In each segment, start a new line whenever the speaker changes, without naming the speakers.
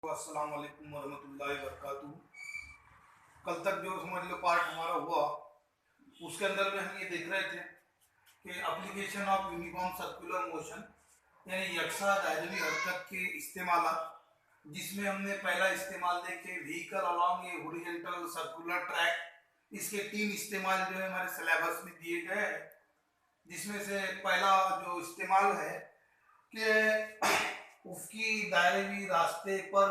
अस्सलाम वालेकुम वरहमतुल्लाहि वबरकातुहू। कल तक जो समझ लो पार्ट हमारा हुआ उसके अंदर में हम ये देख रहे थे कि application of uniform circular motion यानी यकसा दायरवी हरकत के इस्तेमाल, जिसमें हमने पहला इस्तेमाल देखे व्हीकल अलॉन्ग ए हॉरिजॉन्टल सर्कुलर ट्रैक। इसके 3 इस्तेमाल जो है हमारे सिलेबस में दिए गए हैं, जिसमें से पहला जो इस्तेमाल है कि उसकी दायरवी रास्ते पर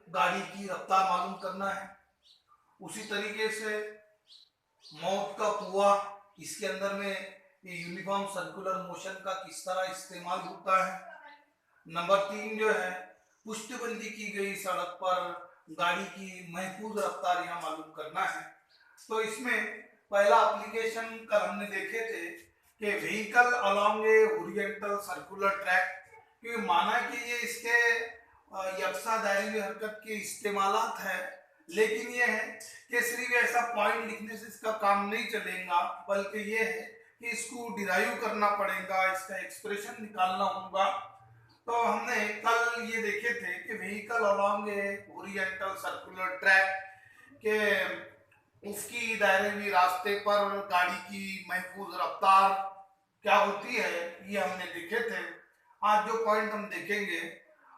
गाड़ी की रफ्तार मालूम करना है। उसी तरीके से मौत का कुआं, इसके अंदर में ये यूनिफॉर्म सर्कुलर मोशन का किस तरह इस्तेमाल होता है। नंबर 3 जो है पुष्टबंदी की गई सड़क पर गाड़ी की महफूज रफ्तार यहाँ मालूम करना है। तो इसमें पहला एप्लीकेशन कल हमने देखे थे कि व्हीकल अलॉन्ग ए हॉरिजॉन्टल सर्कुलर ट्रैक, क्योंकि माना कि ये इसके यकसा दायरवी हरकत के इस्तेमालात है, लेकिन ये है कि सिर्फ ऐसा पॉइंट लिखने से इसका काम नहीं चलेगा, बल्कि ये है कि इसको डिराइव करना पड़ेगा, इसका एक्सप्रेशन निकालना होगा। तो हमने कल ये देखे थे कि व्हीकल अलॉन्ग ए हॉरिजॉन्टल सर्कुलर ट्रैक के उसकी दायरवी रास्ते पर गाड़ी की महफूज रफ्तार क्या होती है, ये हमने देखे थे। आज जो पॉइंट हम देखेंगे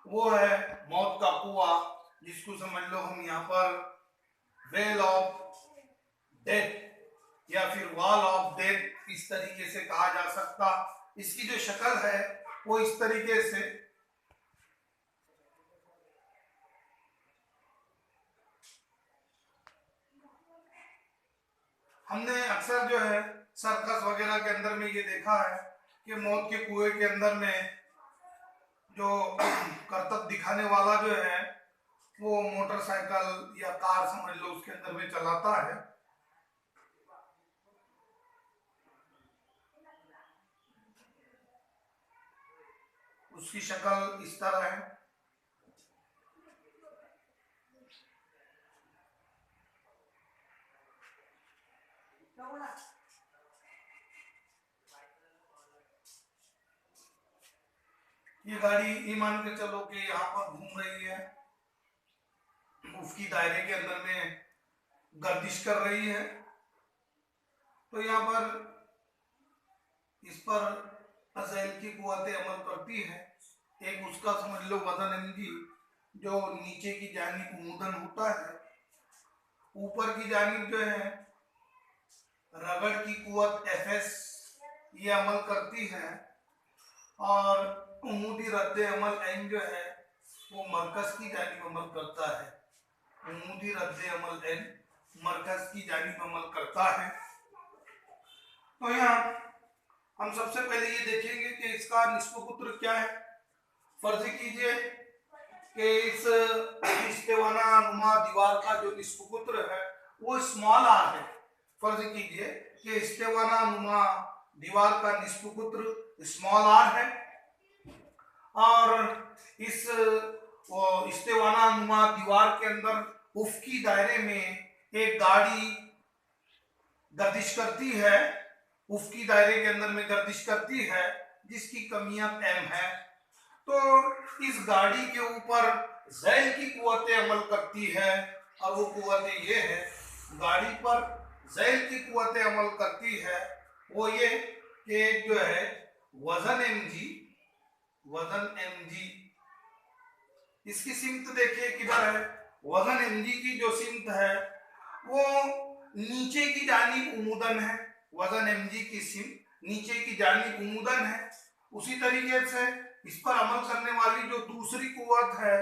वो है मौत का कुआं, जिसको समझ लो हम यहाँ पर वेल ऑफ डेथ या फिर वॉल ऑफ डेथ इस तरीके से कहा जा सकता। इसकी जो शक्ल है वो इस तरीके से, हमने अक्सर जो है सर्कस वगैरह के अंदर में ये देखा है कि मौत के कुएं के अंदर में जो करतब दिखाने वाला जो है वो मोटरसाइकिल या कार समझ लो उसके अंदर में चलाता है। उसकी शक्ल इस तरह है। ये गाड़ी ये मान के चलो कि यहाँ पर घूम रही है, उसकी दायरे के अंदर में गर्दिश कर रही है। तो यहाँ पर इस पर अज़ैल की कुव्वतें अमल करती है। एक उसका समझ लो वजन mg जो नीचे की जानिब उमूदन होता है, ऊपर की जानिब जो है रगड़ की कुव्वत fs ये अमल करती है, और उमूदी रद्द अमल n जो है वो मरकज की जानिब अमल करता है। उमूदी रद्द अमल n मरकज की जानिब अमल करता है। तो यहाँ हम सबसे पहले ये देखेंगे कि इसका निस्बपुत्र क्या है। फर्ज कीजिए कि इस इस्तेवाना नुमा दीवार का जो निस्बपुत्र है वो स्मॉल आर है। फर्ज कीजिए कि इस्तेवाना नुमा दीवार का निस्बपुत्र स्मॉल आर है, और इस इस्तेवाना नुमा दीवार के अंदर उफकी दायरे में एक गाड़ी गर्दिश करती है, उफकी दायरे के अंदर में गर्दिश करती है, जिसकी कमियत m है। तो इस गाड़ी के ऊपर ज़ैल की कुव्वतें अमल करती है, और वो कुव्वतें ये है, गाड़ी पर ज़ैल की कुव्वतें अमल करती है वो ये कि जो है वजन mg इसकी सिमत देखिए किधर है। वजन mg की जो सिमत है वो नीचे की जानिब उमूदन है। वजन mg की सिमत नीचे की जानिब उमूदन है। उसी तरीके से इस पर अमल करने वाली जो दूसरी कुव्वत है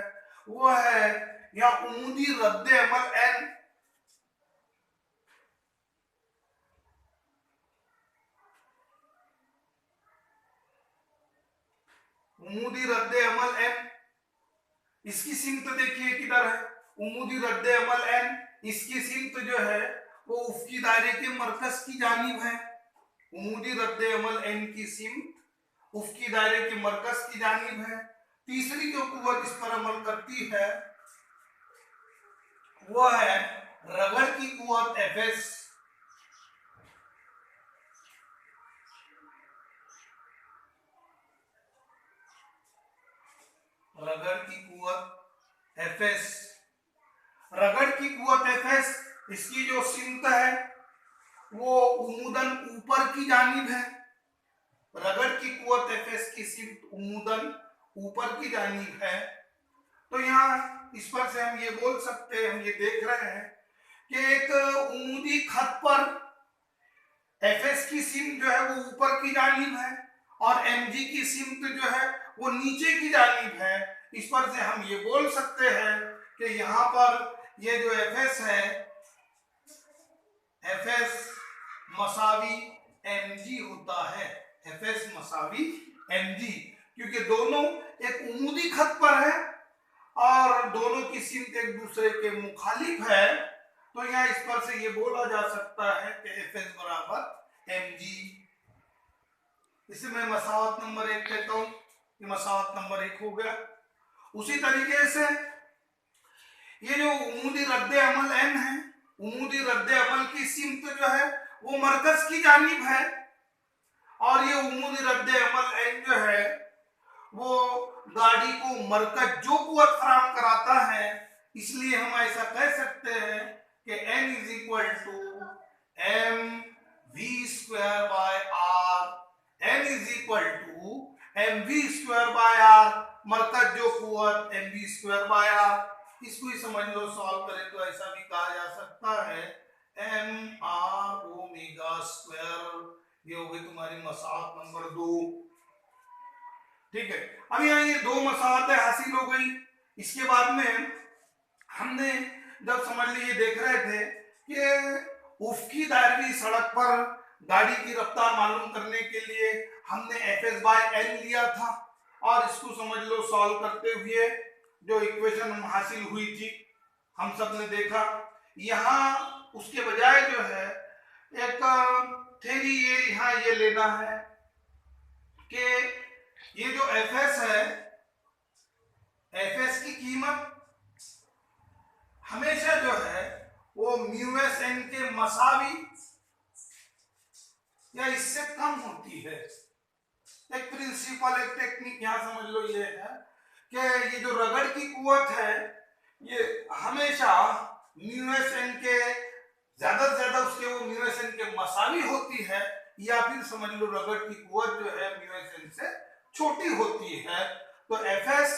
वो है या उमूदी रद्द अमल n। उमूदी रद्द अमल n, इसकी सिमत देखिए किधर है। उमूदी रद्द अमल n, इसकी सिमत जो है वो उफकी दायरे के मरकज की जानिब है। उमूदी रद्द अमल n की सिमत उफकी दायरे के मरकज की जानिब है। तीसरी जो कुव्वत इस पर अमल करती है वो है रगड़ की कुव्वत fs। रगड़ की कुव्वत Fs। रगड़ की कुव्वत Fs, इसकी जो सिमत है वो उमूदन ऊपर की जानिब है। रगड़ की कुव्वत Fs की सिमत उमूदन ऊपर की जानिब है। तो यहाँ इस पर से हम ये बोल सकते हैं, हम ये देख रहे हैं कि एक उमूदी खत पर Fs की सिमत जो है वो ऊपर की जानिब है और Mg की सिमत जो है वो नीचे की जानिब है। इस पर से हम ये बोल सकते हैं कि यहाँ पर ये जो Fs है, Fs मसावी Mg होता है। Fs मसावी Mg, क्योंकि दोनों एक उमूदी खत पर है और दोनों की सिमत एक दूसरे के मुखालिफ है। तो यहाँ इस पर से ये बोला जा सकता है कि Fs बराबर Mg। इसे मैं मसावत नंबर 1 कहता हूँ, ये मसावत नंबर 1 हो गया। उसी तरीके से ये जो उमूदी रद्द अमल n है, उमूदी रद्द अमल की सिमत जो है वो मरकज की जानिब है और ये उमूदी रद्द अमल n जो है वो गाड़ी को मरकज जो कुव्वत फराहम कराता है, इसलिए हम ऐसा कह सकते हैं कि n is equal to mv² by r। n is equal to mv² by r, मरकज जो कुव्वत mv² बाय r। इसको ही समझ लो, सॉल्व करें तो ऐसा भी कहा जा सकता है mr ओमेगा स्क्वायर। ये हो गई तुम्हारी मसावत नंबर 2। ठीक है, अब यहाँ ये 2 मसावतें हासिल हो गई। इसके बाद में हमने जब समझ लीजिए देख रहे थे कि उफ्की दायरवी सड़क पर गाड़ी की रफ्तार मालूम करने के लिए हमने Fs बाय n लिया था और इसको समझ लो सॉल्व करते हुए जो इक्वेशन हम हासिल हुई थी हम सब ने देखा। यहाँ उसके बजाय जो है एक थ्योरी ये यहाँ ये लेना है कि ये जो Fs है, Fs की कीमत हमेशा जो है वो म्यूएस n के मसावी या इससे कम होती है। एक प्रिंसिपल, एक टेक्निक यहाँ समझ लो ये है कि ये जो रगड़ की कुव्वत है ये हमेशा म्यूएस n के ज्यादा से ज्यादा उसके वो म्यूएस n के मसावी होती है, या फिर समझ लो रगड़ की कुव्वत जो है म्यूएस n से छोटी होती है। तो Fs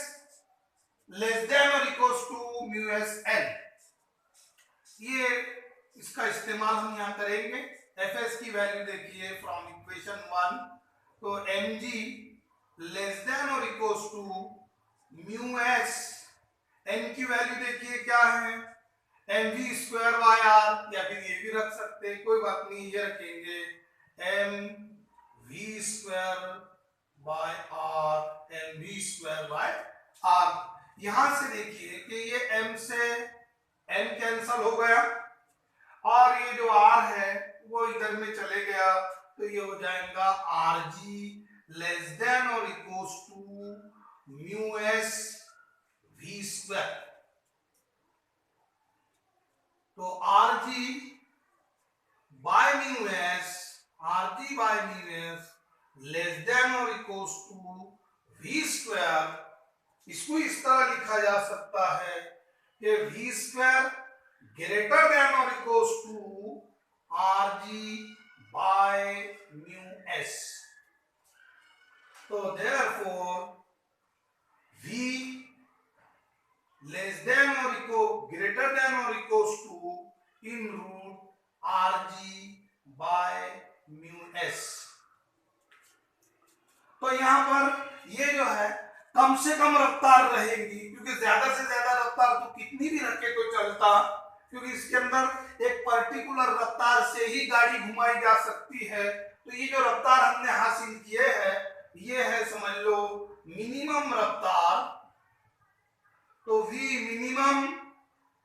लेस देन और इक्वल्स टू म्यूएस n, ये इसका इस्तेमाल हम यहाँ करेंगे। Fs की वैल्यू देखिए फ्रॉम इक्वेशन 1, तो mg लेस देन और इक्वल्स टू म्यूएस n की वैल्यू देखिए क्या है mv² बाय r, या फिर ये भी रख सकते हैं, कोई बात नहीं, ये रखेंगे mv² by r, mv² by r। यहां से देखिए कि ये m से n कैंसल हो गया और ये जो r है वो इधर में चले गया, तो ये हो जाएगा rg लेस देन और इक्वल्स टू म्यूएस v²। तो rg by mu s, rg by mu s less than और इक्वल्स टू v²। इसको इस तरह लिखा जा सकता है कि v² ग्रेटर देन और equals to rg by mu s. तो देयरफॉर v लेस देन और इक्वल ग्रेटर देन और इक्वल्स टू इन रूट rg बाय म्यूएस। तो यहां पर ये जो है कम से कम रफ्तार रहेगी, क्योंकि ज्यादा से ज्यादा रफ्तार तो कितनी भी रखे तो चलता, क्योंकि इसके अंदर एक पर्टिकुलर रफ्तार से ही गाड़ी घुमाई जा सकती है। तो ये जो रफ्तार हमने हासिल किए है ये है समझ लो मिनिमम रफ्तार। तो v minimum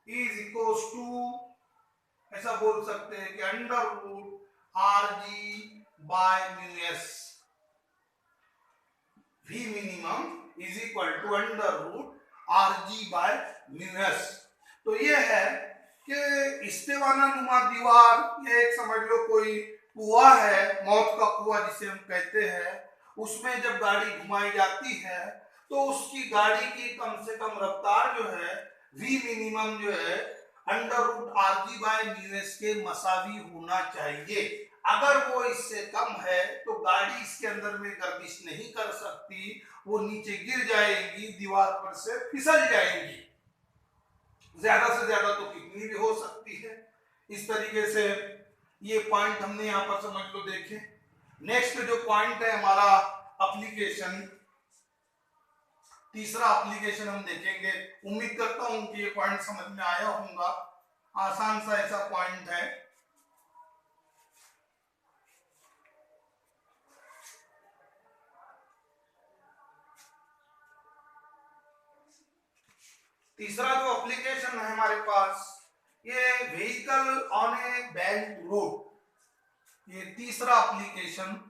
is equals to, ऐसा बोल सकते हैं कि under root rg by mu s. v minimum is equal to under root rg by mu s. तो ये है कि इस्तेवाना नुमा दीवार, ये एक समझ लो कोई कुआं है, मौत का कुआं जिसे हम कहते हैं, उसमें जब गाड़ी घुमाई जाती है तो उसकी गाड़ी की कम से कम रफ्तार जो है वी मिनिमम जो है under root R G by mu S के मसावी होना चाहिए। अगर वो इससे कम है तो गाड़ी इसके अंदर में गर्दिश नहीं कर सकती, वो नीचे गिर जाएगी, दीवार पर से फिसल जाएंगी। ज्यादा से ज्यादा तो कितनी भी हो सकती है। इस तरीके से ये पॉइंट हमने यहाँ पर समझ लो देखे। नेक्स्ट जो पॉइंट है हमारा एप्लीकेशन, तीसरा एप्लीकेशन हम देखेंगे। उम्मीद करता हूं कि ये पॉइंट समझ में आया होगा। आसान सा ऐसा पॉइंट है। तीसरा जो एप्लीकेशन है हमारे पास, ये vehicle on A bank road, ये तीसरा एप्लीकेशन।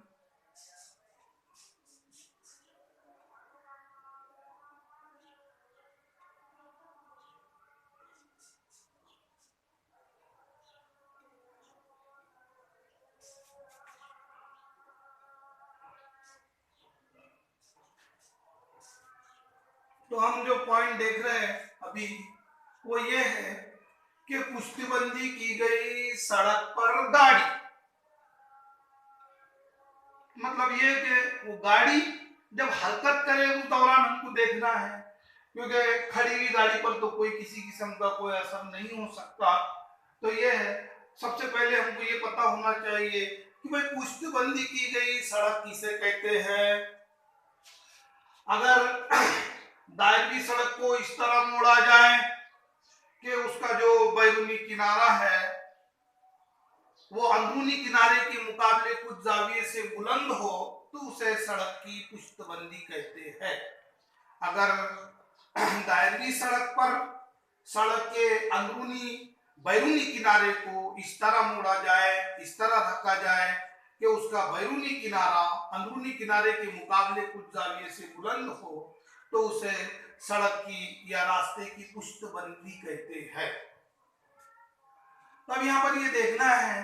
तो हम जो पॉइंट देख रहे हैं अभी वो ये है कि पुष्टिबंदी की गई सड़क पर गाड़ी, मतलब ये कि वो गाड़ी जब हरकत करे उस दौरान हमको देखना है, क्योंकि खड़ी हुई गाड़ी पर तो कोई किसी किस्म का कोई असर नहीं हो सकता। तो ये है, सबसे पहले हमको ये पता होना चाहिए कि भाई पुष्टिबंदी की गई सड़क किसे कहते हैं। अगर दायरवी सड़क को इस तरह मोड़ा जाए कि उसका जो बैरूनी किनारा है वो अंदरूनी किनारे के मुकाबले कुछ जाविये से बुलंद हो तो उसे सड़क की पुष्टबंदी कहते हैं। अगर दायरवी सड़क पर सड़क के अंदरूनी बैरूनी किनारे को इस तरह मोड़ा जाए, इस तरह रखा जाए कि उसका बैरूनी किनारा अंदरूनी किनारे के मुकाबले कुछ जाविये से बुलंद हो तो उसे सड़क की या रास्ते की पुष्टबंदी कहते हैं। तब यहाँ पर ये देखना है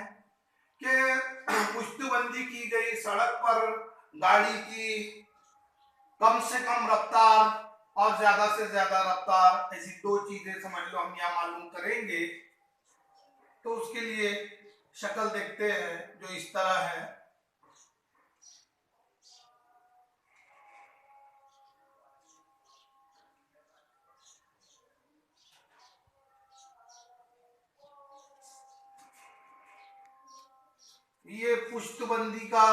कि पुष्टबंदी की गई सड़क पर गाड़ी की कम से कम रफ्तार और ज्यादा से ज्यादा रफ्तार, ऐसी दो चीजें समझ लो हम यहाँ मालूम करेंगे। तो उसके लिए शक्ल देखते हैं जो इस तरह है। ये पुष्टबंदी का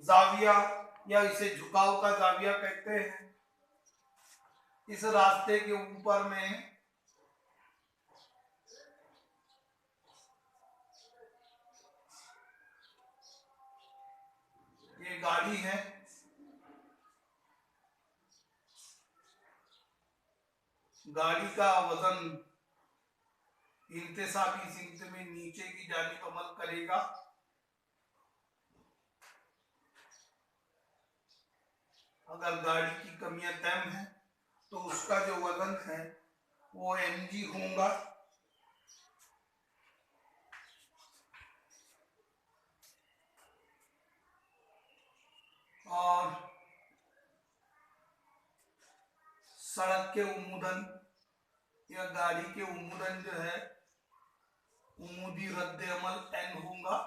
जाविया या इसे झुकाव का जाविया कहते हैं। इस रास्ते के ऊपर में ये गाड़ी है, गाड़ी का वजन इंतसाबी सिमत में नीचे की जानिब अमल करेगा। अगर गाड़ी की कमियां तम है तो उसका जो वजन है वो mg होगा। और सड़क के उम्मूदन या गाड़ी के उम्मूदन जो है उम्मूदी रद्द अमल n होगा।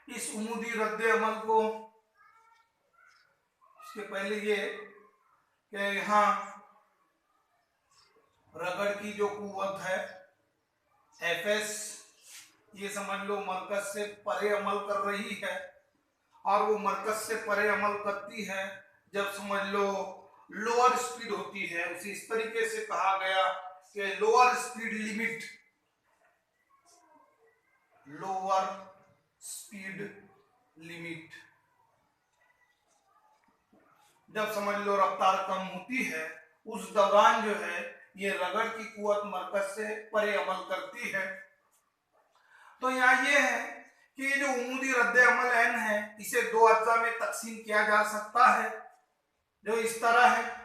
इस उम्मूदी रद्द अमल को, इसके पहले ये कि यहाँ रगड़ की जो कुव्वत है Fs, ये समझ लो मरकज से परे अमल कर रही है। और वो मरकज से परे अमल करती है जब समझ लो लोअर स्पीड होती है। उसी इस तरीके से कहा गया कि lower speed limit, lower speed limit, जब समझ लो रफ्तार कम होती है उस दौरान जो है ये रगड़ की कुव्वत मरकज से परे अमल करती है। तो यहाँ ये है कि ये जो उम्मूदी रद्द अमल n है इसे दो अज्जा में तकसीम किया जा सकता है जो इस तरह है।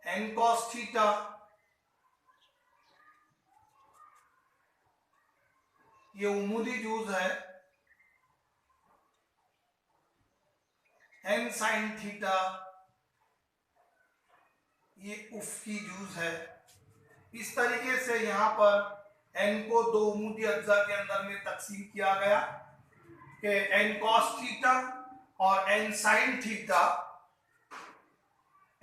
n cos थीटा ये उमूदी जूज है एन साइन थीटा, ये उफ की जूज है। इस तरीके से यहाँ पर एन को दो उमूदी अज्जा के अंदर में तकसीम किया गया कि एन कॉस थीटा और N sine theta.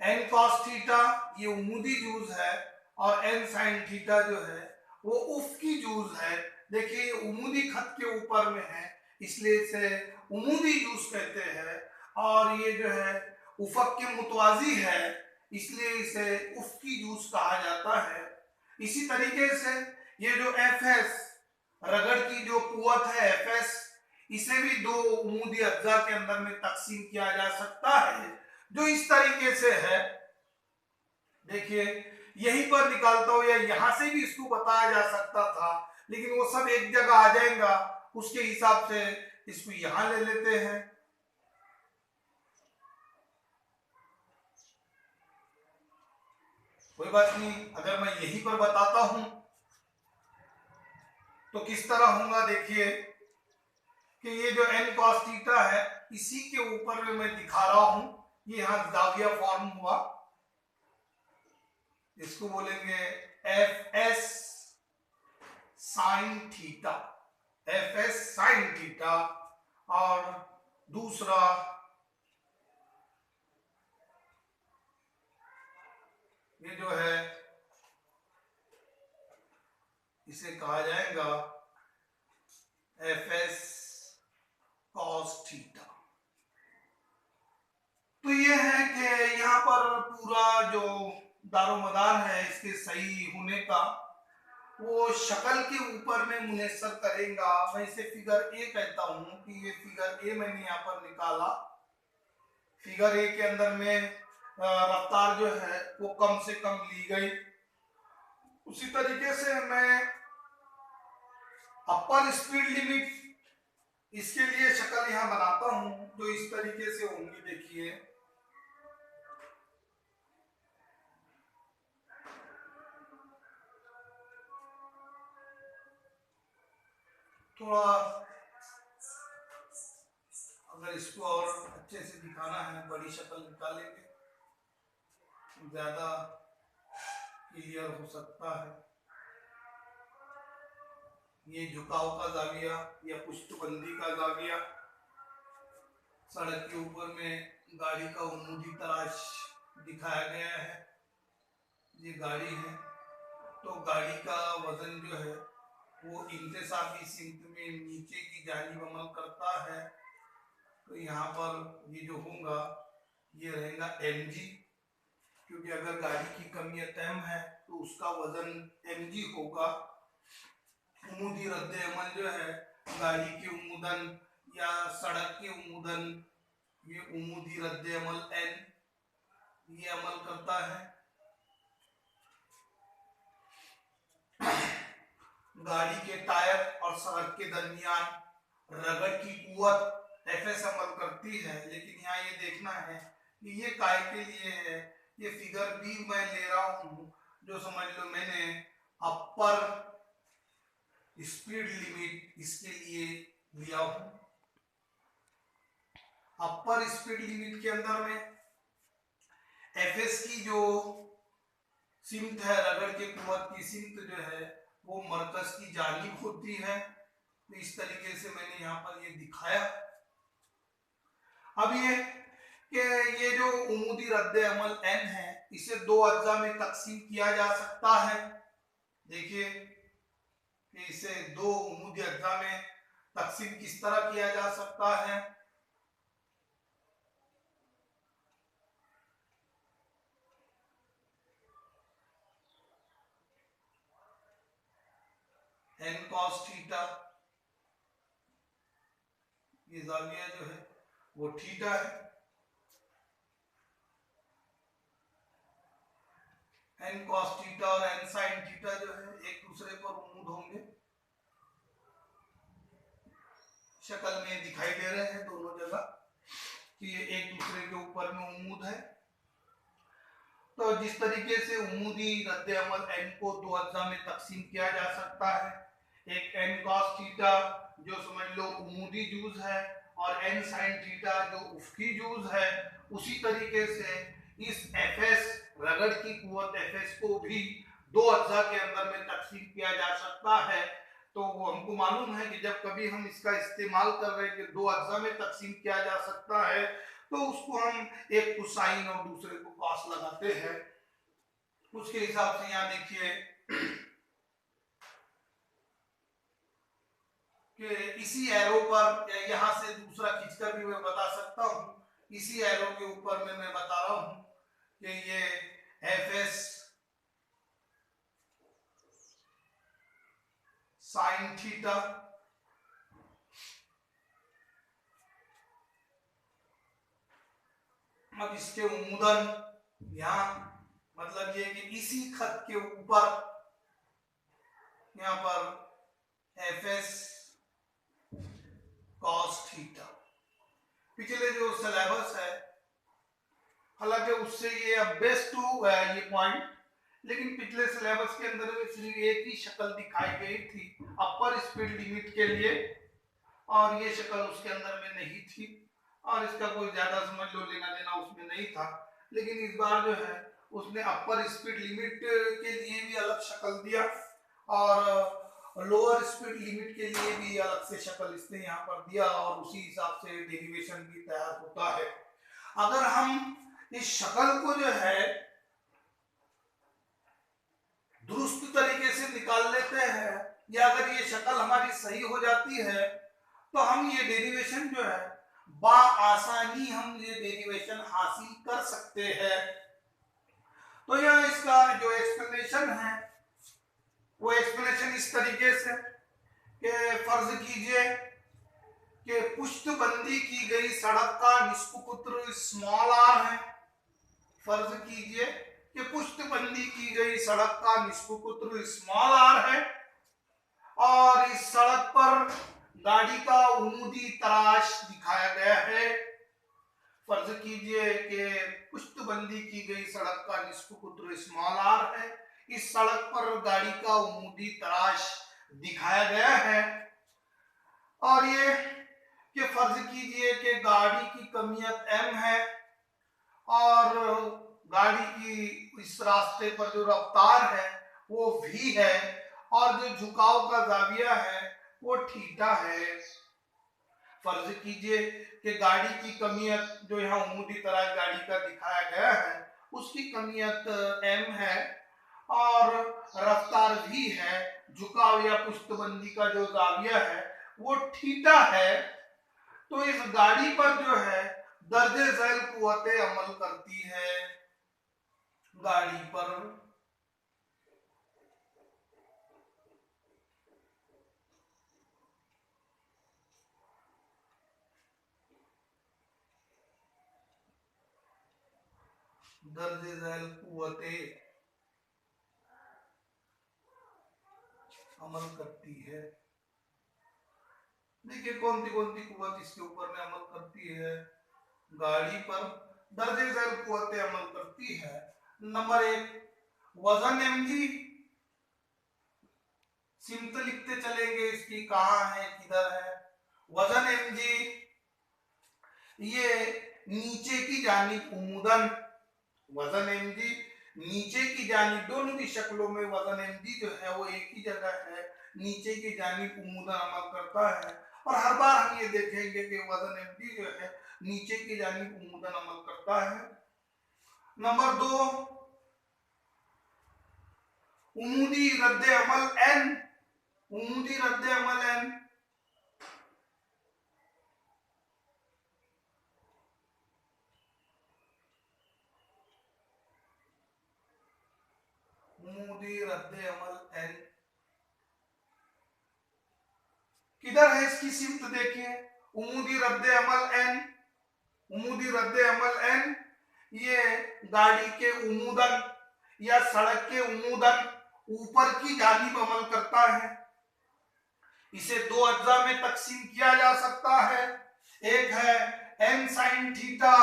N cos theta ये उमूदी जूज है और एन साइन थीटा जो है वो उफ की जूज है। देखिए उमूदी खत के ऊपर में है इसलिए इसे उमूदी जूज कहते हैं, और ये जो है उफक के मुतवाजी है इसलिए इसे उफ की जूज कहा जाता है। इसी तरीके से ये जो एफ एस रगड़ की जो कुव्वत है एफ एस, इसे भी दो उमूदी अज्जा के अंदर में तकसीम किया जा सकता है जो इस तरीके से है। देखिए यहीं पर निकालता हूं या यहां से भी इसको बताया जा सकता था, लेकिन वो सब एक जगह आ जाएगा, उसके हिसाब से इसको यहां ले लेते हैं। कोई बात नहीं, अगर मैं यहीं पर बताता हूं तो किस तरह होगा। देखिए कि ये जो एन कॉस थीटा है इसी के ऊपर में मैं दिखा रहा हूं, ये यहां जाविया फॉर्म हुआ, इसको बोलेंगे F S sine theta, F S sine theta. और दूसरा ये जो है इसे कहा जाएगा एफ एस कॉस थीटा। तो ये है कि यहाँ पर पूरा जो दारोमदार है इसके सही होने का वो शक्ल के ऊपर में मुनहसर करेगा। मैं इसे फिगर ए कहता हूं कि ये फिगर ए मैंने यहाँ पर निकाला। फिगर ए के अंदर में रफ्तार जो है वो कम से कम ली गई। उसी तरीके से मैं अपर स्पीड लिमिट इसके लिए शक्ल यहां बनाता हूं जो इस तरीके से होंगी। देखिए थोड़ा अगर इसको और अच्छे से दिखाना है बड़ी शक्ल निकालेंगे, ज्यादा क्लियर हो सकता है। ये झुकाव का जाविया या पुष्टबंदी का जाविया, सड़क के ऊपर में गाड़ी का उमूदी तराश दिखाया गया है। ये गाड़ी है तो गाड़ी का वजन जो है वो इंतसाबी सिमत में नीचे की जानिब अमल करता है। तो यहाँ पर ये जो होगा ये रहेगा mg, क्योंकि अगर गाड़ी की कमियत m है तो उसका वजन mg होगा। उमूदी रद्द अमल जो है गाड़ी के उमूदन या सड़क के उमूदन, ये उमूदी रद्द अमल n ये अमल करता है। गाड़ी के टायर और सड़क के दरमियान रगड़ की कुव्वत एफएस अमल करती है। लेकिन यहाँ ये देखना है कि ये काय के लिए है। ये फिगर बी मैं ले रहा हूँ जो समझ लो मैंने अपर स्पीड लिमिट इसके लिए लिया हूँ। अपर स्पीड लिमिट के अंदर में एफएस की जो सिमत है, रगड़ के कुव्वत की सिमत जो है वो मरकज की जानिब होती है। तो इस तरीके से मैंने यहाँ पर ये दिखाया। अब ये कि ये जो उमूदी रद्द अमल n है इसे दो अज्जा में तकसीम किया जा सकता है। देखिए कि इसे दो उमूदी अज्जा में तकसीम किस तरह किया जा सकता है। n cos थीटा, ये जाविया जो है वो थीटा है। n cos थीटा और n sin थीटा जो है एक दूसरे पर उम्मूद होंगे। शक्ल में दिखाई दे रहे हैं दोनों जगह कि ये एक दूसरे के ऊपर में उम्मूद है। तो जिस तरीके से उम्मूदी रद्द अमल n को दो अज्जा में तकसीम किया जा सकता है, एक n cos थीटा जो समझ लो उमूदी जूज है और n sin थीटा जो उफकी जूज है। उसी तरीके से इस Fs रगड़ की कुव्वत Fs को भी दो अज्जा के अंदर में तकसीम किया जा सकता है। तो वो हमको मालूम है कि जब कभी हम इसका इस्तेमाल कर रहे हैं कि दो अज्जा में तकसीम किया जा सकता है तो उसको हम एक को साइन और दूसरे को कॉस लगाते हैं। उसके हिसाब से यहाँ देखिए कि इसी एरो पर यहां से दूसरा खींचकर भी मैं बता सकता हूं। इसी एरो के ऊपर में मैं बता रहा हूं कि ये Fs साइन थीटा अब इसके उमूदन यहां मतलब ये कि इसी खत के ऊपर यहां पर Fs cos थीटा। पिछले जो सिलेबस है हालांकि उससे ये अब बेस्ट हुआ है ये पॉइंट, लेकिन पिछले सिलेबस के अंदर में सिर्फ एक ही शक्ल दिखाई गई थी अपर स्पीड लिमिट के लिए और ये शक्ल उसके अंदर में नहीं थी और इसका कोई ज्यादा समझ लो लेना देना उसमें नहीं था। लेकिन इस बार जो है उसने अपर स्पीड लिमिट के लिए भी अलग शक्ल दिया और लोअर स्पीड लिमिट के लिए भी अलग से शक्ल इसने यहाँ पर दिया और उसी हिसाब से डेरिवेशन भी तैयार होता है। अगर हम इस शक्ल को जो है दुरुस्त तरीके से निकाल लेते हैं या अगर ये शक्ल हमारी सही हो जाती है तो हम ये डेरिवेशन जो है आसानी हम ये डेरिवेशन हासिल कर सकते हैं। तो यह इसका जो एक्सप्लेनेशन है वो एक्सप्लेनेशन इस तरीके से कि फर्ज कीजिए कि पुष्टबंदी की गई सड़क का निष्पुत्र स्मॉल आर है। फर्ज कीजिए कि पुष्टबंदी की गई सड़क का निष्पुत्र स्मॉल आर है और इस सड़क पर गाड़ी का उमूदी तराश दिखाया गया है। फर्ज कीजिए कि पुष्टबंदी की गई सड़क का निष्पुत्र स्मॉल आर है, इस सड़क पर गाड़ी का उमूदी तराश दिखाया गया है और ये कि फर्ज कीजिए कि गाड़ी की कमियत m है और गाड़ी की इस रास्ते पर जो रफ्तार है वो v है और जो झुकाव का जाविया है वो थीटा है। फर्ज कीजिए कि गाड़ी की कमियत जो यहाँ उमूदी तराश गाड़ी का दिखाया गया है उसकी कमियत m है और रफ्तार v है, झुकाव या पुष्टबंदी का जो जाविया है वो थीटा है। तो इस गाड़ी पर जो है दर्जे झैल कुव्वतें अमल करती है। गाड़ी पर दर्जे झैल कुव्वतें अमल करती है। देखिए कौन सी कुव्वत इसके ऊपर में अमल करती है। गाड़ी पर दर्जे झैल कुव्वतें अमल करती है। नंबर 1 वजन mg, सिम्त लिखते चलेंगे इसकी कहाँ है किधर है। वजन mg ये नीचे की जानिब उमूदन, वजन mg नीचे की जानिब, दोनों की शक्लों में वजन mg जो है वो एक ही जगह है, नीचे की जानिब उमूदन अमल करता है और हर बार हम ये देखेंगे कि वजन mg जो है नीचे की जानिब उमूदन अमल करता है। नंबर 2 उमूदी रद्दे अमल n, उमूदी रद्दे अमल n उमूदी रद्दे अमल n किधर है इसकी सिम्त देखिए। उमूदी रद्दे अमल n, उमूदी रद्दे अमल n ये गाड़ी के उमूदन या सड़क के उमूदन ऊपर की जानिब अमल करता है। इसे दो अज्जा में तकसीम किया जा सकता है, एक है n sin थीटा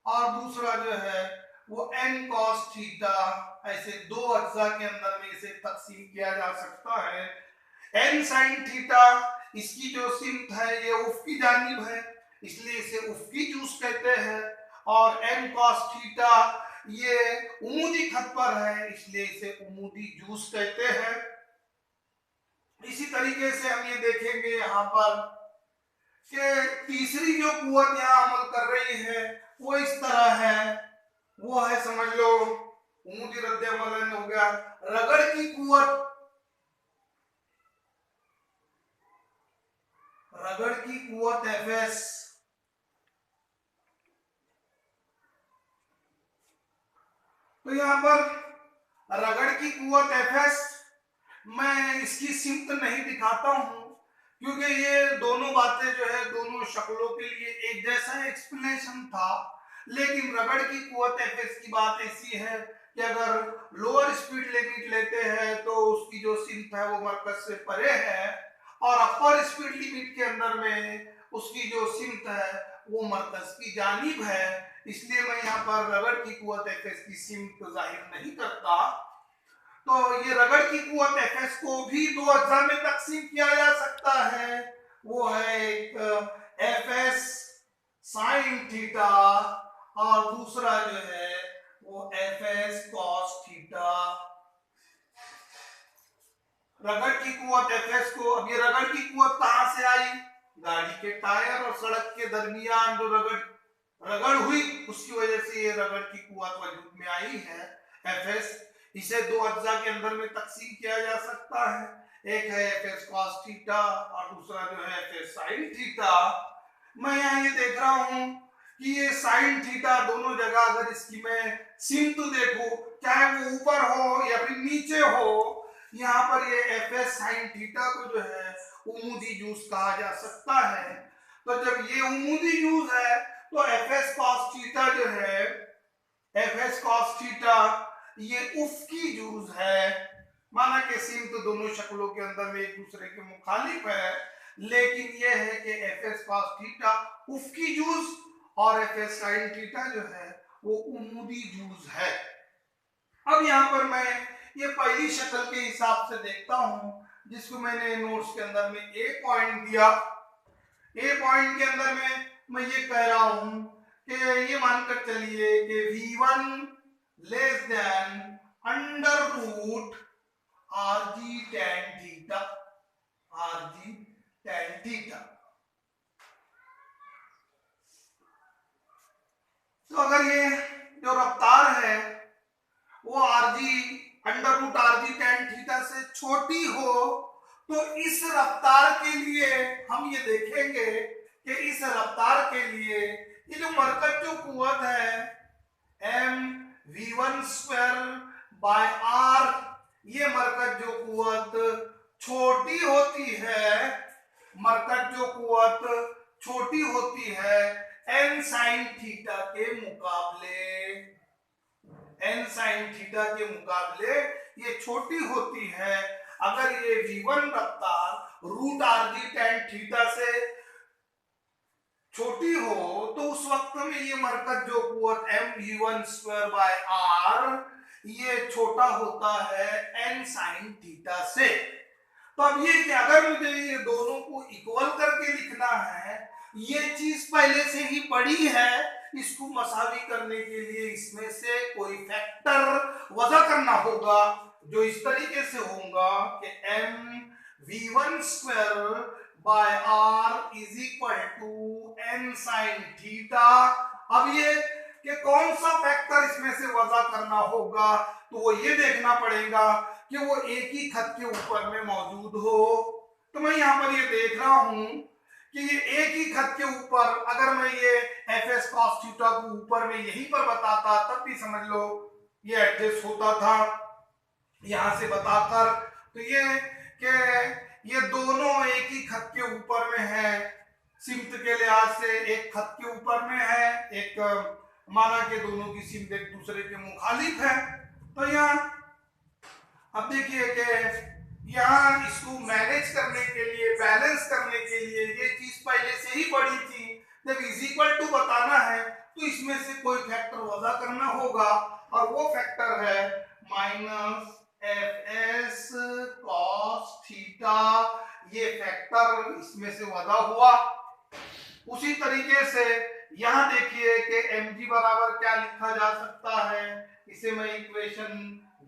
और दूसरा जो है वो n cos थीटा। ऐसे दो अज्जा के अंदर में इसे तकसीम किया जा सकता है। एन साइन थीटा इसकी जो सिमत है ये उफ की जानिब है, इसलिए इसे उफकी जूस कहते हैं। और एन कॉस थीटा ये उमूदी खत पर है, इसलिए इसे उमूदी जूस कहते हैं। इसी तरीके से हम ये देखेंगे यहाँ पर कि तीसरी जो कुव्वत यहाँ अमल कर रही है वो इस तरह है, वो है समझ लो उमूदी रद्द अमल हो गया रगड़ की कुव्वत। रगड़ की कुव्वत एफएस, तो यहाँ पर रगड़ की कुव्वत एफएस मैं इसकी सिमत नहीं दिखाता हूं क्योंकि ये दोनों बातें जो है दोनों शक्लों के लिए एक जैसा एक्सप्लेनेशन था। लेकिन रगड़ की कुव्वत एफएस की बात ऐसी है कि अगर लोअर स्पीड लिमिट लेते हैं तो उसकी जो सिमत है वो मरकज से परे है, और अपर स्पीड लिमिट के अंदर में उसकी जो सिमत है वो मरकज की जानिब है। इसलिए मैं यहाँ पर रगड़ की कुव्वत एफएस की सिमत जाहिर नहीं करता। तो ये रगड़ की कुव्वत एफएस को भी दो अज्जा में तकसीम किया जा सकता है, वो है एक एफएस साइन थीटा और दूसरा जो है वो एफएस कॉस थीटा। रगड़ की कुव्वत एफएस को, अब ये रगड़ की कुव्वत कहां से आई? गाड़ी के टायर और सड़क के दरमियान जो रगड़ हुई उसकी वजह से ये रगड़ की कुव्वत वजूद में आई है एफएस। इसे दो अज्जा के अंदर में तकसीम किया जा सकता है, एक है एफएस कॉस थीटा और दूसरा जो है एफएस साइन थीटा। मैं यहाँ ये देख रहा हूं कि ये साइन थीटा दोनों जगह अगर इसकी मैं सिमत देखूं चाहे वो ऊपर हो या फिर नीचे हो, यहाँ पर ये एफएस साइन थीटा को जो है उमूदी जूस कहा जा सकता है। तो जब ये उमूदी जूस है तो एफएस कॉस थीटा जो है, एफएस कॉस थीटा ये उफ की जूस है। माना कि सिमत दोनों शक्लों के अंदर में एक दूसरे के मुखालिफ है, लेकिन यह है कि एफएस कॉस थीटा उफ की जूस और एफएस साइन थीटा जो है वो उमूदी जूस है। अब यहाँ पर मैं ये पहली शक्ल के हिसाब से देखता हूं जिसको मैंने नोट्स के अंदर में ए पॉइंट दिया। ए पॉइंट के अंदर में मैं ये कह रहा हूं कि ये मानकर चलिए कि V1 less than under root RG tan theta, RG tan theta. तो अगर ये जो रफ्तार है वो under root RG tan theta से छोटी हो तो इस रफ्तार के लिए हम ये देखेंगे कि इस रफ्तार के लिए ये जो मरकज जो कुव्वत है mv1 स्क्वायर बाय r, ये मरकज जो कुव्वत छोटी होती है, मरकज जो कुव्वत छोटी होती है n साइन थीटा के मुकाबले, n साइन थीटा के मुकाबले ये छोटी होती है। अगर ये v1 रफ्तार रूट RG tan थीटा से छोटी हो तो उस वक्त में ये मरकज जो कुव्वत mv1 स्क्वायर बाय r ये छोटा होता है n साइन थीटा से। तो अब ये कि अगर मुझे ये दोनों को इक्वल करके लिखना है, ये चीज पहले से ही पड़ी है, इसको मसावी करने के लिए इसमें से कोई फैक्टर वज़ा करना होगा जो इस तरीके से होगा कि mv1 square by r is equal to n sine theta. अब ये कि कौन सा फैक्टर इसमें से वज़ा करना होगा, तो वो ये देखना पड़ेगा कि वो एक ही खत के ऊपर में मौजूद हो। तो मैं यहाँ पर ये देख रहा हूं कि ये एक ही खत के ऊपर, अगर मैं ये एफएस कॉस थीटा को ऊपर में यहीं पर बताता तब भी समझ लो ये एडजस्ट होता था यहां से बताकर। तो ये कि ये दोनों एक ही खत के ऊपर में है, सिमत के लिहाज से एक खत के ऊपर में है, एक माना कि दोनों की सिमत एक दूसरे के मुखालिफ है। तो यहाँ अब देखिए कि यहाँ इसको मैनेज करने के लिए, बैलेंस करने के लिए ये चीज पहले से ही पड़ी थी। जब इज इक्वल टू बताना है तो इसमें से कोई फैक्टर वज़ा करना होगा और वो फैक्टर है minus F S cos theta, ये फैक्टर इसमें से वधा हुआ। उसी तरीके से यहां देखिए कि mg बराबर क्या लिखा जा सकता है, इसे मैं इक्वेशन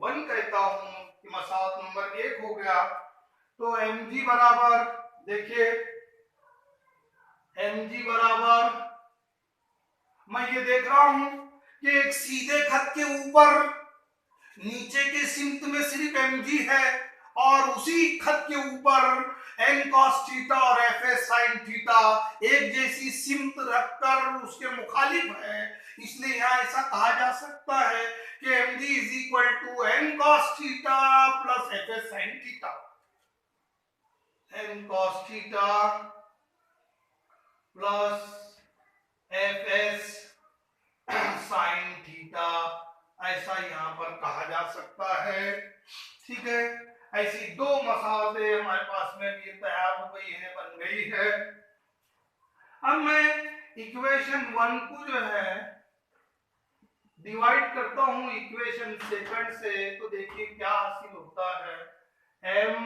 1 कहता हूं कि मसावत नंबर 1 हो गया। तो mg बराबर देखिए, mg बराबर मैं ये देख रहा हूं कि एक सीधे खत के ऊपर नीचे के सिमत में सिर्फ mg है और उसी खत के ऊपर n cos थीटा और fs sin थीटा एक जैसी सिमत रखकर उसके मुखालिफ है, इसलिए यहाँ ऐसा कहा जा सकता है कि mg is equal to n cos theta plus fs sin theta. n cos theta plus fs sin theta, ऐसा यहाँ पर कहा जा सकता है। ठीक है, ऐसी दो मसावतें हमारे पास में भी तैयार हो गई है, बन गई है। अब मैं इक्वेशन 1 को जो है डिवाइड करता हूं इक्वेशन सेकंड से, तो देखिए क्या हासिल होता है। m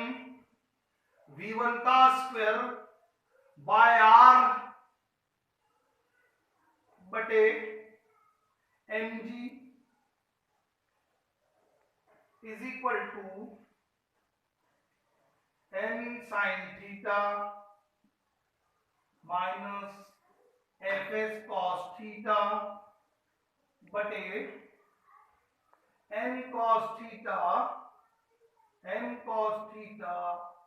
v1 का स्क्वायर बाय r बटे mg is equal to n sin theta minus fs cos theta बटे n cos theta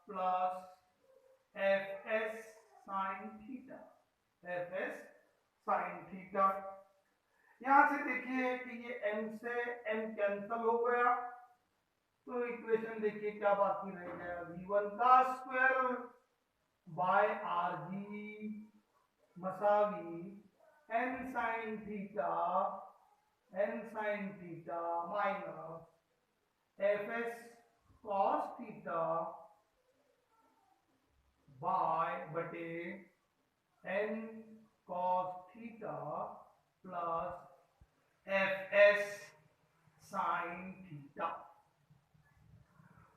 plus fs sin theta, fs sin theta. यहां से देखिए कि ये n से n कैंसल हो गया, तो इक्वेशन देखिए क्या बाकी रह गया, v1 का square bye rg मसावी n sin theta minus fs cos theta bye बटे n cos theta plus fs sin theta.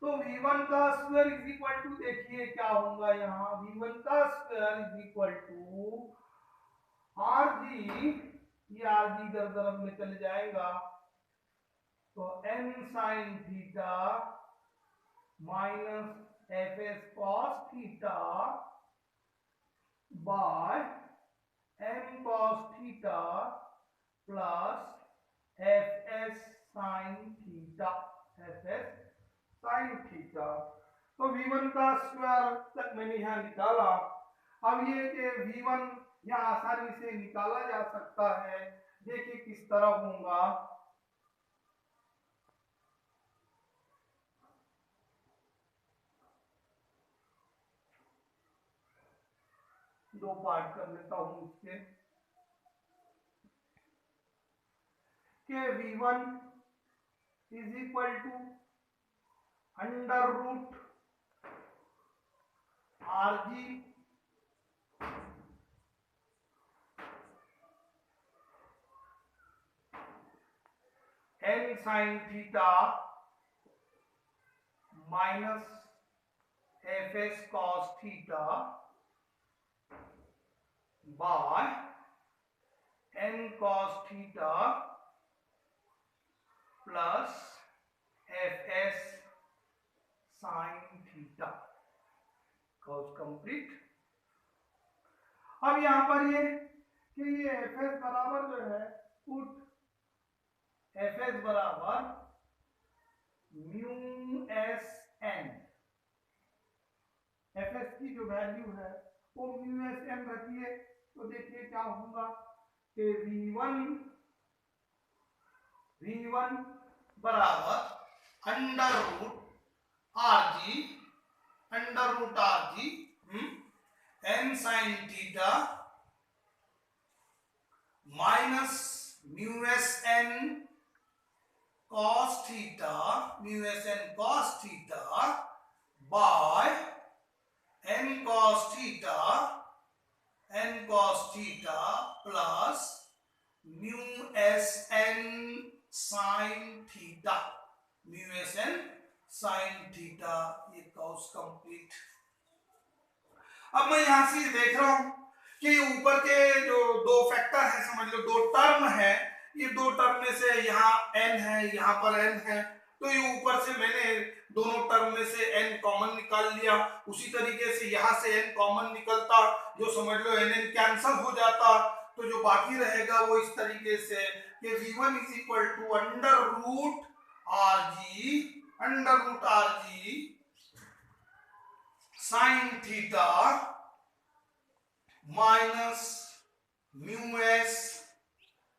तो v1 का स्क्वायर इज इक्वल टू, देखिए क्या होगा यहाँ, v1 का square is equal to rg, ये rg इधर तरफ में चले जाएगा, तो n sin theta minus fs cos theta by n cos theta plus fs sin theta, fs sin theta. तो v1 का स्क्वायर तक मैंने यहाँ निकाला। अब ये कि v1 यहाँ आसानी से निकाला जा सकता है, देखिए किस तरह होगा। दो पार्ट कर लेता हूं इसके, के v1 is equal to under root rg n sin theta minus fs cos theta by n cos theta plus fs sin theta, cause complete. अब यहां पर ये कि ये fs बराबर जो है, पुट fs बराबर म्यू एस एन, fs की जो वैल्यू है वो म्यू एस एन रखिए, तो देखिए क्या होगा कि v1 बराबर under root rg n sin theta minus mu S N cos theta by n cos theta plus mu S N sin theta, mu S N sine theta, ये cos complete. अब मैं यहां से देख रहा हूं कि ऊपर के जो दो फैक्टर है, समझ लो दो टर्म है, ये दो टर्म में से यहाँ n है, यहाँ पर n है, तो ये ऊपर से मैंने दोनों टर्म में से n कॉमन निकाल लिया। उसी तरीके से यहाँ से n कॉमन निकलता, जो समझ लो n कैंसल हो जाता, तो जो बाकी रहेगा वो इस तरीके से कि v1 is equal to under root R G sine theta minus mu S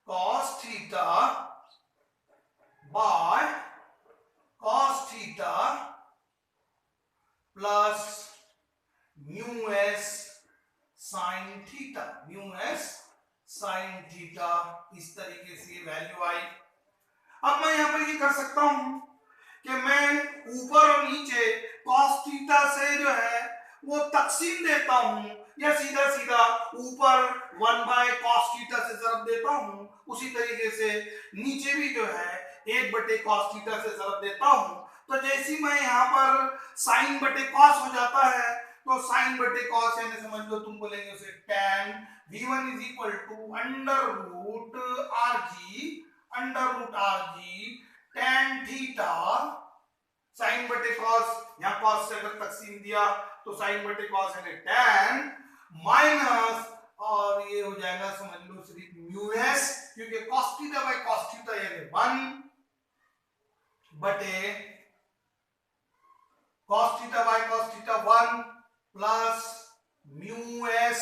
cos theta by cos theta plus mu S sine theta, mu S sine theta. इस तरीके से वैल्यू आई। अब मैं यहां पर ये कर सकता हूं कि मैं ऊपर और नीचे cos थीटा से जो है वो तकसीम देता हूं, या सीधा सीधा ऊपर 1 बाय cos थीटा से ज़रब देता हूं। उसी तरीके से नीचे भी जो है 1 बटे cos थीटा से ज़रब देता हूं। तो जैसे मैं यहाँ पर साइन बटे cos हो जाता है, तो साइन बटे cos यानी समझ लो तुम बोलेंगे उसे tan v1 is equal to under root R G tan theta sine बटे cos, यहाँ cos से अगर तकसीम दिया तो साइन बटे cos यानी tan माइनस, और ये हो जाएगा समझ लो सिर्फ म्यू एस, क्योंकि cos theta bye cos theta यानी 1 बटे cos theta bye cos theta 1 plus mu S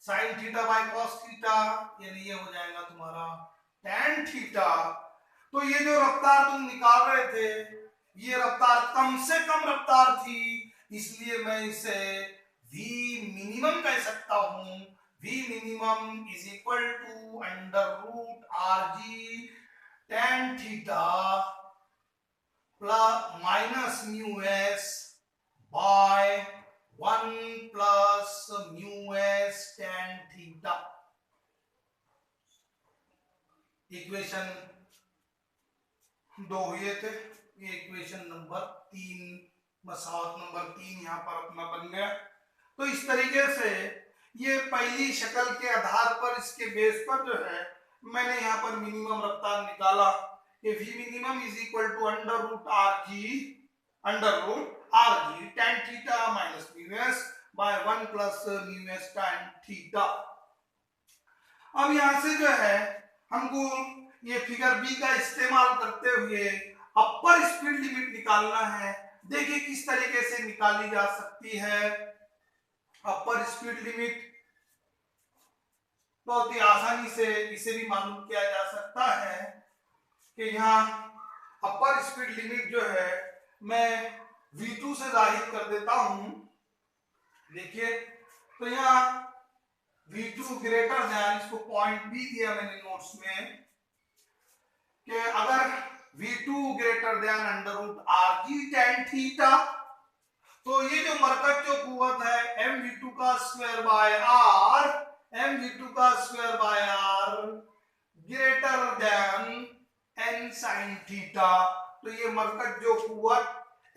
sine theta by cos theta, यानी ये हो जाएगा तुम्हारा tan थीटा। तो ये जो रफ्तार तुम निकाल रहे थे, ये रफ्तार कम से कम रफ्तार थी, इसलिए मैं इसे v मिनिमम कह सकता हूं। v minimum is equal to under root R G tan theta plus minus mu S by 1 plus mu S tan theta. Equation 2 हुए थे, ये इक्वेशन नंबर 3, मसौत नंबर 3 यहाँ पर अपना बन गया। तो इस तरीके से ये पहली शक्ल के आधार पर, इसके बेस पर जो है मैंने यहाँ पर मिनिमम रफ्तार निकाला कि v minimum is equal to under root R G tan theta minus mu S by 1 plus mu S tan theta. अब यहाँ से जो है हमको ये फिगर बी का इस्तेमाल करते हुए अपर स्पीड लिमिट निकालना है। देखिए किस तरीके से निकाली जा सकती है अपर स्पीड लिमिट। बहुत ही आसानी से इसे भी मालूम किया जा सकता है कि यहाँ अपर स्पीड लिमिट जो है मैं v2 से जाहिर कर देता हूं। देखिए तो यहाँ v2 ग्रेटर दैन, इसको पॉइंट बी दिया मैंने नोट्स में, कि अगर v2 greater than under root R G tan theta, तो ये जो मरकज जो कुव्वत है mv2 का square by r greater than n sin theta, तो ये मरकज जो कुव्वत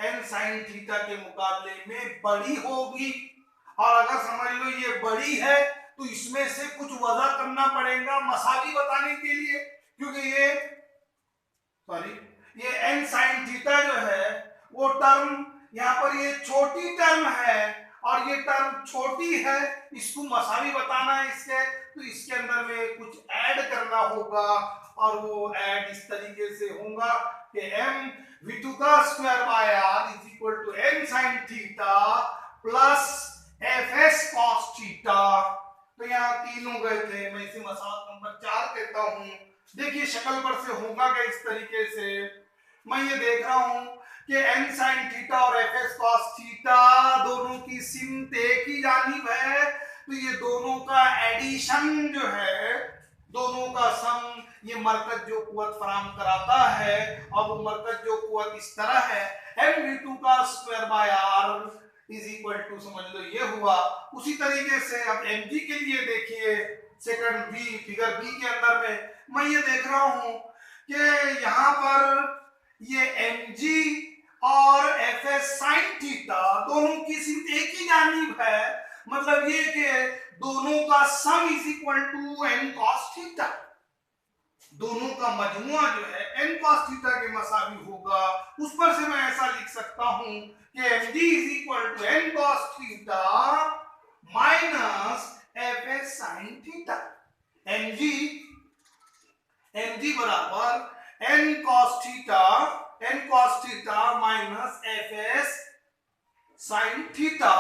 n sin थीटा के मुकाबले में बड़ी होगी। और अगर समझ लो ये बड़ी है तो इसमें से कुछ वजह करना पड़ेगा मसावी बताने के लिए, क्योंकि ये n sin थीटा जो है वो टर्म यहाँ पर ये छोटी टर्म है, और ये टर्म छोटी है, इसको मसावी बताना है इसके, तो इसके अंदर में कुछ ऐड करना होगा, और वो ऐड इस तरीके से होगा कि mv2 का square by r is equal to n sin theta plus fs cos theta. तो यहाँ 3 हो गए थे, मैं इसे मसाल नंबर 4 कहता हूँ। देखिए शक्ल पर से होगा क्या इस तरीके से, मैं ये देख रहा हूँ कि n sin थीटा और fs cos थीटा दोनों की सिमत एक ही जानिब है, तो ये दोनों का एडिशन जो है, दोनों का सम, ये मरकज जो कुव्वत फराहम कराता है। और वो मरकज जो कुव्वत इस तरह है mv2 का square by r is equal to, समझ लो ये हुआ। उसी तरीके से अब mg के लिए देखिए सेकंड बी, फिगर बी के अंदर में मैं ये देख रहा हूं कि यहाँ पर ये mg और एफ एस साइन थीटा दोनों की सिर्फ एक ही जानिब है, मतलब ये कि दोनों का sum is equal to N cos theta, दोनों का मजमुआ जो है एन कॉस थीटा के मसावी होगा। उस पर से मैं ऐसा लिख सकता हूं कि M D is equal to N cos theta minus F S sine theta. M G बराबर N cos theta minus F S sine theta.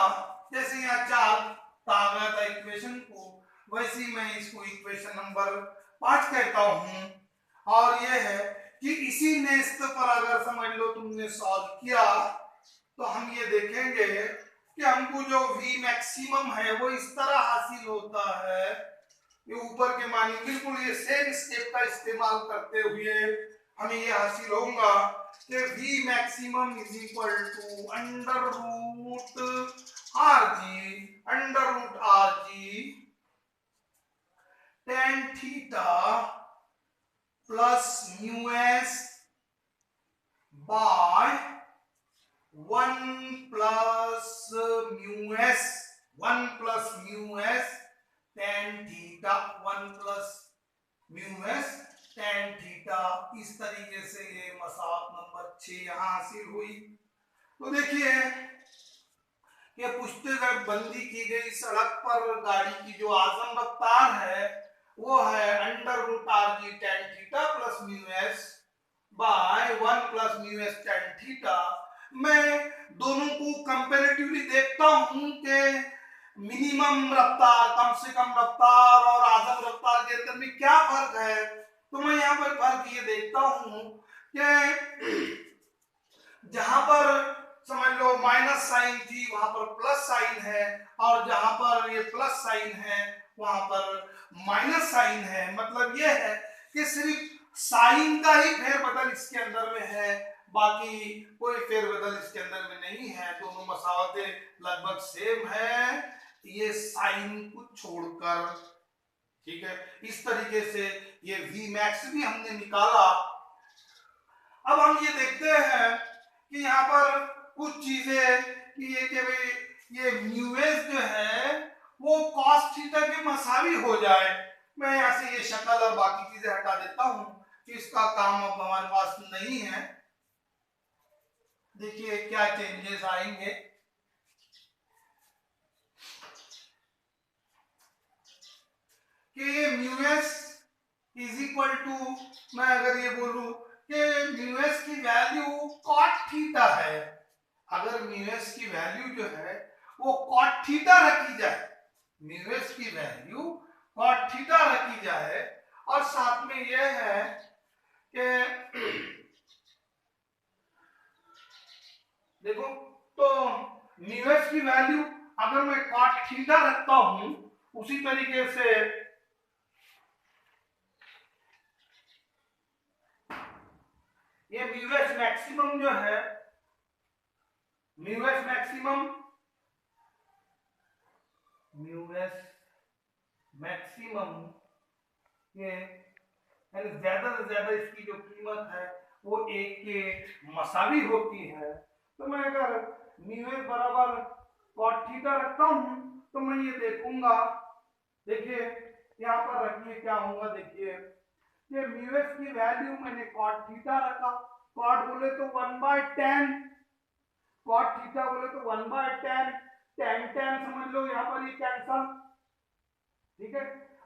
जैसे यहाँ चार कहा था इक्वेशन को, वैसे ही मैं इसको इक्वेशन नंबर 5 कहता हूं। और यह है कि इसी नेस्त पर अगर समझ लो तुमने सॉल्व किया तो हम ये देखेंगे कि हमको जो v मैक्सिमम है वो इस तरह हासिल होता है। ये ऊपर के मानी बिल्कुल ये सेम स्टेप का इस्तेमाल करते हुए हमें ये हासिल होगा कि v maximum is equal to under root R G tan theta plus mu S by 1 plus mu S tan theta 1 plus mu S tan theta. इस तरीके से ये मसावत नंबर 6 यहां हासिल हुई। तो देखिए कि पुष्टिबंदी की गई सड़क पर गाड़ी की जो आजम रफ्तार है वो है under root R G tan theta plus mu S by 1 plus mu S tan theta. मैं दोनों को कंपैरेटिवली देखता हूं कि मिनिमम रफ्तार, कम से कम रफ्तार और आजम रफ्तार के अंदर में क्या फर्क है। तो मैं यहाँ पर फर्क ये देखता हूं कि जहां पर समझ लो माइनस साइन थी वहां पर प्लस साइन है, और जहां पर ये प्लस साइन है वहां पर माइनस साइन है। मतलब ये है कि सिर्फ साइन का ही फेरबदल इसके अंदर में है, बाकी कोई फेरबदल इसके अंदर में नहीं है। दोनों मसावतें लगभग सेम है, ये साइन को छोड़कर। ठीक है, इस तरीके से ये v मैक्स भी हमने निकाला। अब हम ये देखते हैं कि यहाँ पर कुछ चीजें कि ये भाई ये म्यू एस जो है वो कॉस थीटा के मसावी हो जाए। मैं यहाँ से ये शक्ल और बाकी चीजें हटा देता हूं कि इसका काम अब हमारे पास नहीं है। देखिए क्या चेंजेस आएंगे। कि ये mu S is equal to, मैं अगर ये बोलूं कि म्यू एस की वैल्यू कॉट थीटा है, अगर म्यू एस की वैल्यू जो है वो कॉट थीटा रखी जाए, म्यू एस की वैल्यू कॉट थीटा रखी जाए, और साथ में ये है कि देखो तो म्यू एस की वैल्यू अगर मैं कॉट थीटा रखता हूं उसी तरीके से ये म्यू एस मैक्सिमम जो है, म्यू एस मैक्सिमम ये ज्यादा से ज्यादा इसकी जो कीमत है वो 1 के मसावी होती है। तो मैं अगर म्यू एस बराबर कॉट थीटा रखता हूं तो मैं ये देखूंगा, देखिए यहाँ पर रखिए क्या होगा। देखिए ये म्यू एस की वैल्यू मैंने कॉट थीटा रखा, कॉट बोले तो 1/10, कॉट थीटा बोले तो 1/10, tan समझ लो यहाँ पर ये कैंसल। ठीक है,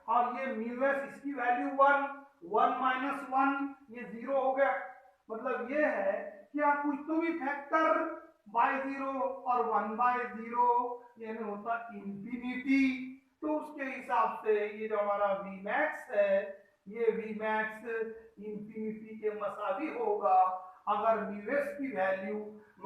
और ये म्यू एस इसकी वैल्यू 1 माइनस 1 ये 0 हो गया। मतलब ये है कि आप कुछ तो भी फैक्टर बाय 0 और 1/0 यानी होता इंफिनिटी। तो उसके हिसाब से ये जो हमारा v मैक्स है ये v मैक्स इंफिनिटी के मसावी होगा अगर म्यू एस की वैल्यू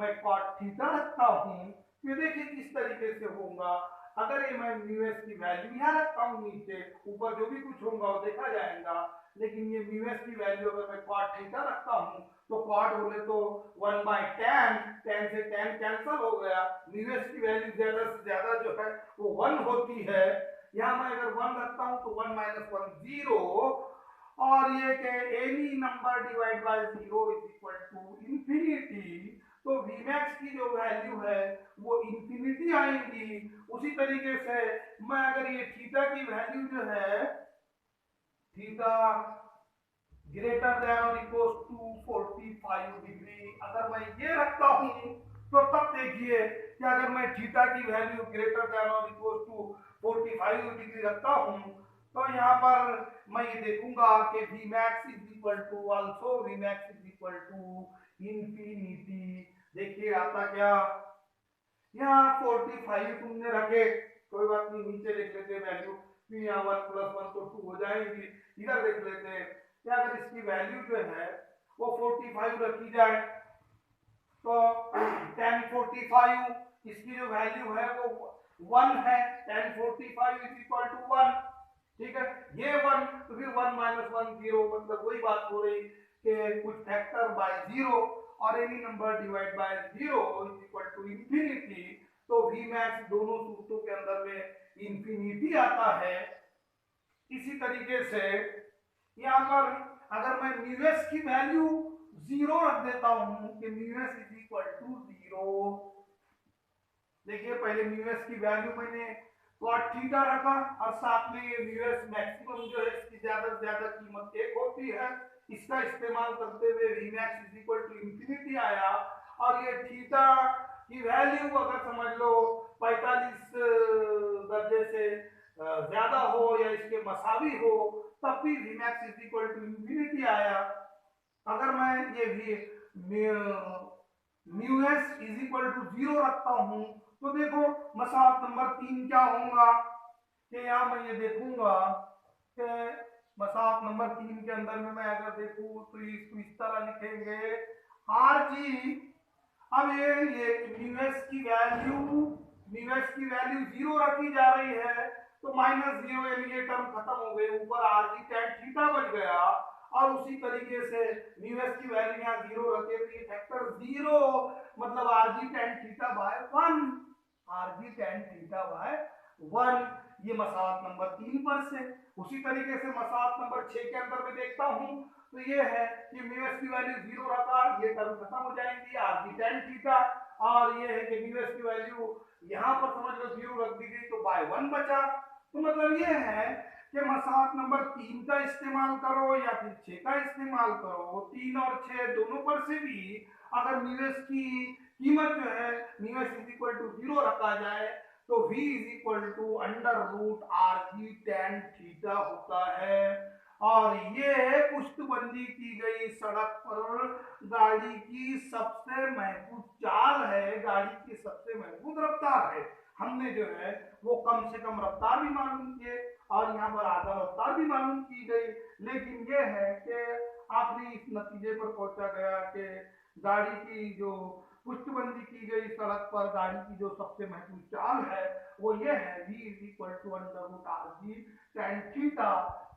मैं कॉट थीटा रखता हूं। ये देखिए किस तरीके से होगा। अगर ये मैं म्यू एस की वैल्यू यहाँ रखता हूँ, नीचे ऊपर जो भी कुछ होगा वो देखा जाएगा, लेकिन ये म्यू एस की वैल्यू अगर मैं कॉट थीटा रखता हूँ तो कॉट बोले तो 1/10, 10 से 10 कैंसिल हो गया। म्यू एस की वैल्यू ज्यादा से ज्यादा जो है वो 1 होती है। यहाँ मैं अगर 1 रखता हूँ तो 1 माइनस 1 0, और ये कि any number divide by 0 is equal to infinity. तो Vmax की जो वैल्यू है वो इंफिनिटी आएंगी। उसी तरीके से मैं अगर ये थीटा की वैल्यू जो है थीटा ग्रेटर देन और इक्वल टू 45 डिग्री अगर मैं ये रखता हूं तो तब देखिए कि अगर मैं थीटा की वैल्यू ग्रेटर देन और इक्वल टू 45 डिग्री रखता हूं तो यहाँ पर मैं ये देखूंगा कि Vmax is equal to also Vmax is equal to infinity. देखिए आता क्या, यहाँ 45 तुमने रखे, कोई बात नहीं, नीचे लिख लेते वैल्यू, फिर यहाँ 1 + 1 तो 2 हो जाएगी। इधर देख लेते हैं कि अगर इसकी वैल्यू जो है वो 45 रखी जाए तो tan 45 इसकी जो वैल्यू है वो 1 है, tan 45 इज इक्वल टू 1। ठीक है, ये 1 तो फिर 1 - 1 0, मतलब वही बात हो रही कि कुछ फैक्टर बाय 0 और any number divide by 0 is equal to infinity. तो Vmax दोनों सूत्रों के अंदर में इंफिनिटी आता है। इसी तरीके से यहाँ पर अगर मैं म्यूएस की वैल्यू 0 रख देता हूं कि म्यूएस इज इक्वल टू 0। देखिए पहले म्यूएस की वैल्यू मैंने cot थीटा रखा और साथ में ये म्यूएस मैक्सिमम जो है इसकी ज्यादा से ज्यादा कीमत 1 होती है, इसका इस्तेमाल करते हुए Vmax is equal to infinity आया। और ये थीटा की वैल्यू अगर समझ लो 45 दर्जे से ज्यादा हो या इसके मसावी हो तब भी Vmax is equal to infinity आया। अगर मैं ये भी म्यूएस इज इक्वल टू 0 रखता हूं तो देखो मसाहत नंबर 3 क्या होगा कि यहाँ मैं ये देखूंगा कि मसाहत नंबर 3 के अंदर में मैं अगर देखूं तो इसको इस तरह लिखेंगे आर जी। अब ये म्यूएस की वैल्यू 0 रखी जा रही है तो -0 यानी ये टर्म खत्म हो गई, ऊपर आर जी tan थीटा बच गया। और उसी तरीके से म्यूएस की वैल्यू यहाँ 0 रखे तो ये फैक्टर 0 मतलब are G tan theta by 1, are G tan theta by 1। ये मसाहत नंबर 3 पर से। उसी तरीके से मसाहत नंबर 6 के अंदर में देखता हूं तो ये है कि म्यूएस की वैल्यू 0 रखा, ये टर्म खत्म हो जाएंगी, आर जी tan थीटा। और ये है कि म्यूएस की वैल्यू यहाँ पर समझ लो 0 रख दी गई तो बाय 1 बचा। तो मतलब ये है कि मसाहत नंबर 3 का इस्तेमाल करो या फिर 6 का इस्तेमाल करो, 3 और 6 दोनों पर से भी अगर म्यूएस की कीमत जो है म्यूएस इज इक्वल टू 0 रखा जाए तो v is equal to √RG tan theta होता है। और ये पुष्टबंदी की गई सड़क पर गाड़ी की सबसे महफूज चाल है, गाड़ी की सबसे महफूज रफ्तार है। हमने जो है वो कम से कम रफ्तार भी मालूम किए और यहाँ पर आधा रफ्तार भी मालूम की गई, लेकिन ये है कि आखिरी इस नतीजे पर पहुंचा गया कि गाड़ी की जो पुष्टबंदी की गई सड़क पर गाड़ी की जो सबसे महफूज चाल है वो ये है v is equal to √RG tan theta.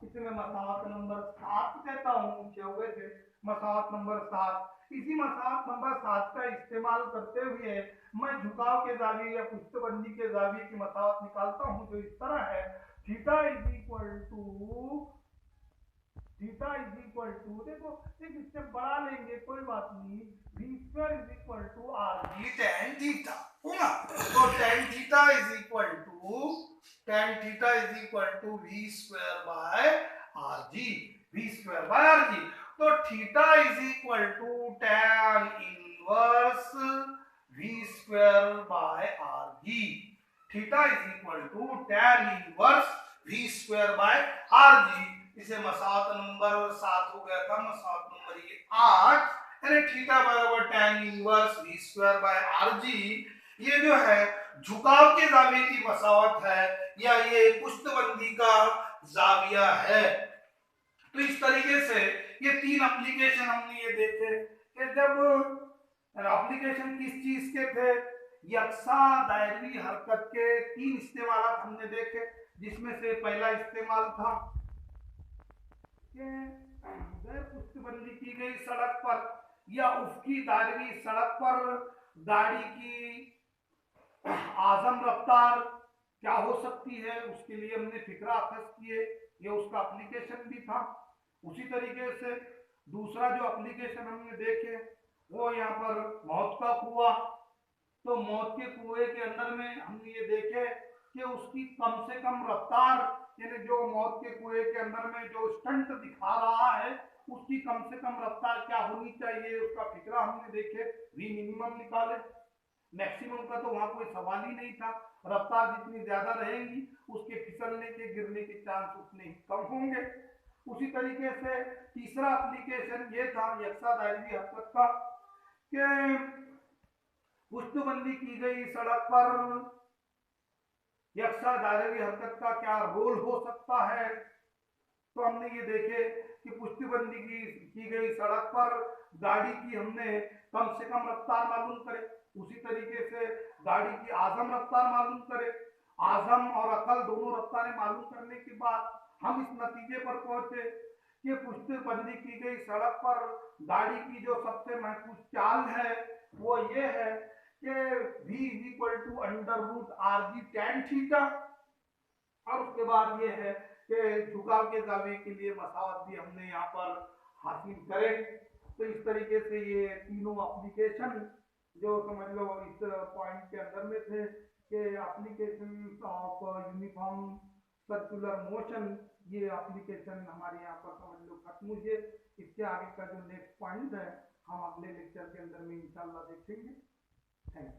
इसे मैं मसाहत नंबर 7 कहता हूँ, हो गए थे मसाहत नंबर 7। इसी मसाहत नंबर 7 का इस्तेमाल करते हुए मैं झुकाव के जाविये या पुष्टबंदी के जाविये की मसाहत निकालता हूँ जो इस तरह है थीटा इज इक्वल टू देखो एक स्टेप बढ़ा लेंगे कोई बात नहीं, v² is equal to RG tan theta होगा। तो tan theta is equal to v² by RG। तो theta is equal to tan inverse v² by RG। Theta is equal to tan inverse v² by RG। इसे मसाहत number 7 हो गया था, मसाहत number ये 8 यानी theta बराबर tan inverse v² by RG। ये जो है झुकाव के जाविये की मसाहत है या ये पुष्टबंदी का जाविया है। तो इस तरीके से ये 3 एप्लीकेशन हमने ये देखे कि जब एप्लीकेशन किस चीज के थे, यकसा दायरवी हरकत के 3 इस्तेमाल हमने देखे, जिसमें से पहला इस्तेमाल था गैर पुष्टबंदी की गई सड़क पर या उफकी दायरवी सड़क पर गाड़ी की आजम रफ्तार क्या हो सकती है, उसके लिए हमने फिक्रा अखज़ किए, ये उसका एप्लीकेशन भी था। उसी तरीके से दूसरा जो एप्लीकेशन हमने देखे वो यहाँ पर मौत का कुआं, तो मौत के कुएं के अंदर में हमने ये देखे कि उसकी कम से कम रफ्तार, यानी जो मौत के कुएं के अंदर में जो स्टंट दिखा रहा है उसकी कम से कम रफ्तार क्या होनी चाहिए, उसका फिक्रा हमने देखे, वी मिनिमम निकाले। मैक्सिमम का तो वहां कोई सवाल ही नहीं था, रफ्तार जितनी ज्यादा रहेगी उसके फिसलने के गिरने के चांस उतने ही कम होंगे। उसी तरीके से तीसरा एप्लीकेशन ये था यक्षा दायरवी हरकत का, कि पुष्टबंदी की गई सड़क पर यक्षा दायरवी हरकत का क्या रोल हो सकता है। तो हमने ये देखे कि पुष्टिबंदी की गई सड़क पर गाड़ी की हमने कम से कम रफ्तार मालूम करे, उसी तरीके से गाड़ी की आजम रफ्तार मालूम करे। आजम और अकल दोनों रफ्तारें मालूम करने के बाद हम इस नतीजे पर पहुंचे कि पुष्टिबंदी की गई सड़क पर गाड़ी की जो सबसे महत्वपूर्ण चाल है वो ये है कि v is equal to under root R G tan theta, और उसके बाद ये है कि झुकाव के दावे के लिए मसावत भी हमने यहाँ पर हासिल करे। तो इस तरीके से ये तीनों एप्लीकेशन जो समझ लो इस पॉइंट के अंदर में थे कि application of uniform circular motion, ये एप्लीकेशन हमारे यहाँ पर समझ लो खत्म हुए। इसके आगे का जो नेक्स्ट पॉइंट है हम अगले लेक्चर के अंदर में इंशाल्लाह देखेंगे। Thank you.